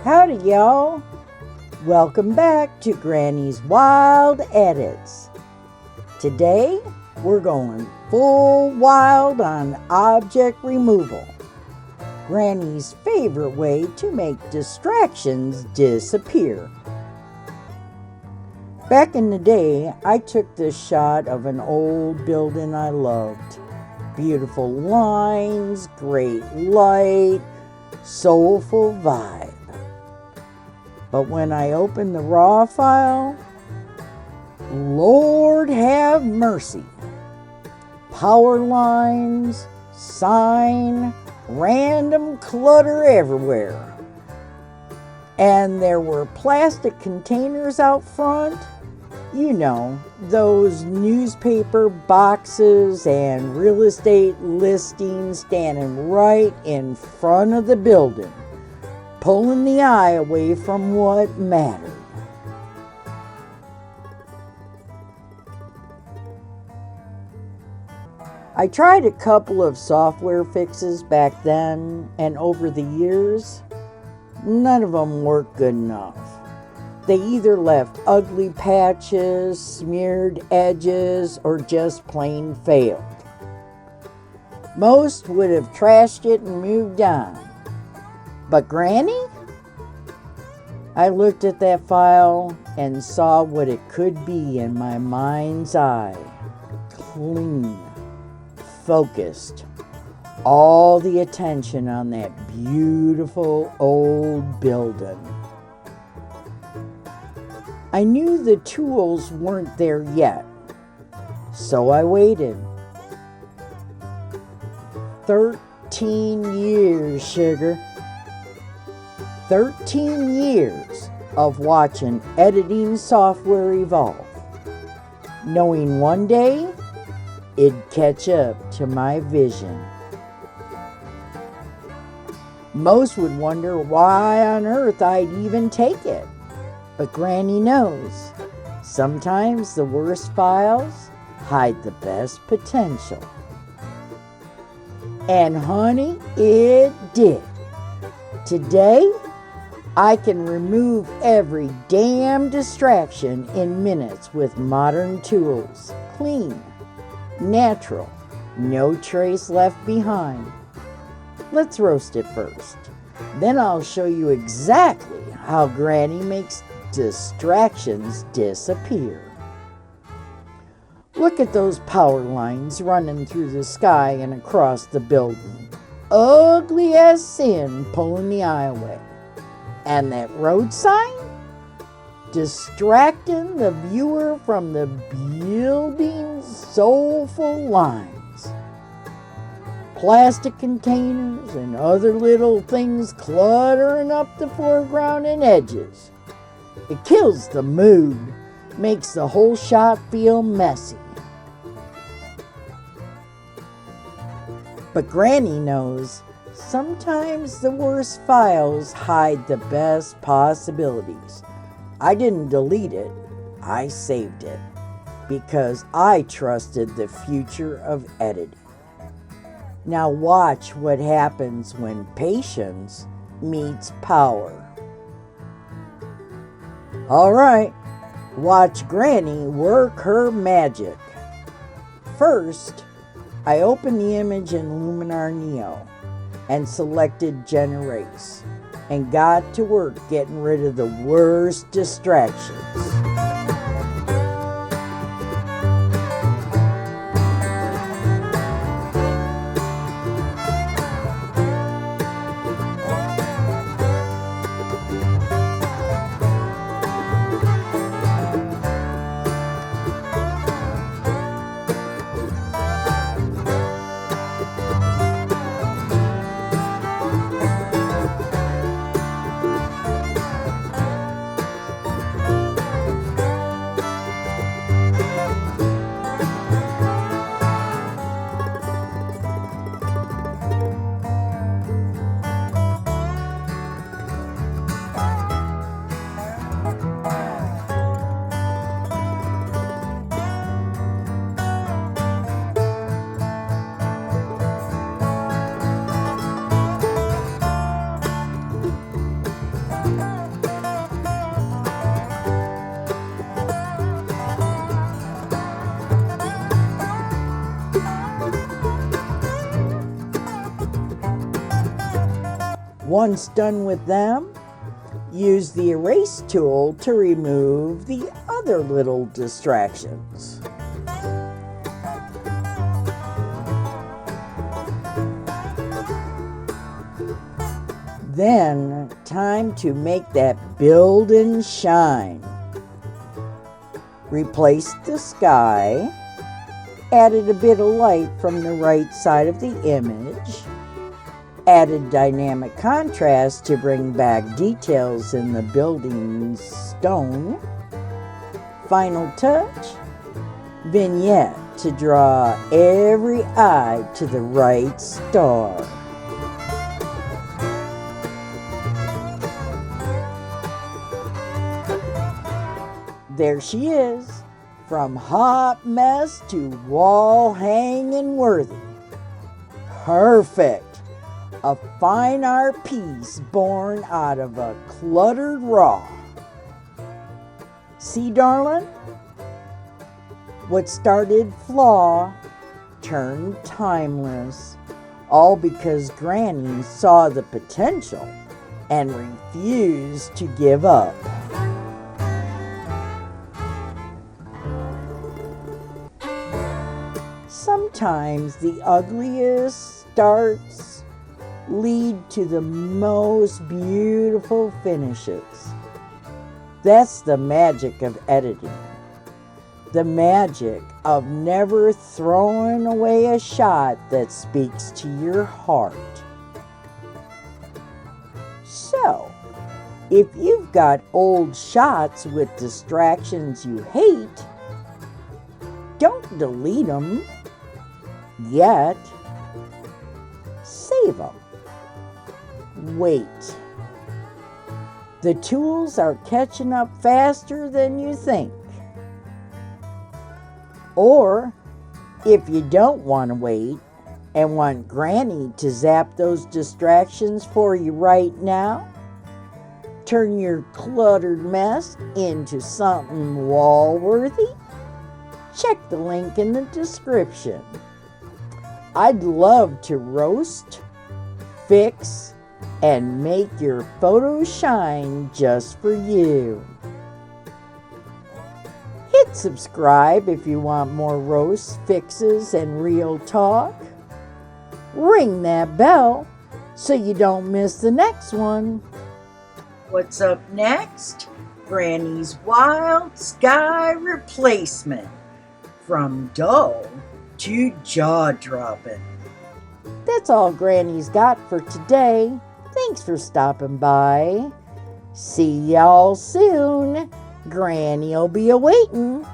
Howdy, y'all. Welcome back to Granny's Wild Edits. Today, we're going full wild on object removal. Granny's favorite way to make distractions disappear. Back in the day, I took this shot of an old building I loved. Beautiful lines, great light, soulful vibe. But when I opened the raw file, Lord have mercy. Power lines, sign, random clutter everywhere. And there were plastic containers out front. You know, those newspaper boxes and real estate listings standing right in front of the building, pulling the eye away from what mattered. I tried a couple of software fixes back then, and over the years, none of them worked good enough. They either left ugly patches, smeared edges, or just plain failed. Most would have trashed it and moved on. But Granny? I looked at that file and saw what it could be in my mind's eye. Clean, focused, all the attention on that beautiful old building. I knew the tools weren't there yet, so I waited. 13 years, sugar. 13 years of watching editing software evolve, knowing one day it'd catch up to my vision. Most would wonder why on earth I'd even take it. But Granny knows, sometimes the worst files hide the best potential. And honey, it did. Today, I can remove every damn distraction in minutes with modern tools. Clean, natural, no trace left behind. Let's roast it first. Then I'll show you exactly how Granny makes distractions disappear. Look at those power lines running through the sky and across the building. Ugly as sin, pulling the eye away. And that road sign? Distracting the viewer from the building's soulful lines. Plastic containers and other little things cluttering up the foreground and edges. It kills the mood, makes the whole shot feel messy. But Granny knows sometimes the worst files hide the best possibilities. I didn't delete it, I saved it, because I trusted the future of editing. Now watch what happens when patience meets power. All right, watch Granny work her magic. First, I opened the image in Luminar Neo and selected Generate and got to work getting rid of the worst distractions. Once done with them, use the erase tool to remove the other little distractions. Then, time to make that build and shine. Replace the sky, added a bit of light from the right side of the image, added dynamic contrast to bring back details in the building's stone, final touch, vignette to draw every eye to the right star. There she is, from hot mess to wall hanging worthy. Perfect. A fine art piece born out of a cluttered raw. See, darling? What started flaw turned timeless, all because Granny saw the potential and refused to give up. Sometimes the ugliest starts lead to the most beautiful finishes. That's the magic of editing. The magic of never throwing away a shot that speaks to your heart. So, if you've got old shots with distractions you hate, don't delete them yet. Save them. Wait. The tools are catching up faster than you think. Or, if you don't want to wait and want Granny to zap those distractions for you right now, turn your cluttered mess into something wall-worthy, check the link in the description. I'd love to roast, fix, and make your photos shine just for you. Hit subscribe if you want more roasts, fixes, and real talk. Ring that bell so you don't miss the next one. What's up next? Granny's Wild Sky Replacement. From dull to jaw-dropping. That's all Granny's got for today. Thanks for stopping by. See y'all soon. Granny'll be a-waitin'.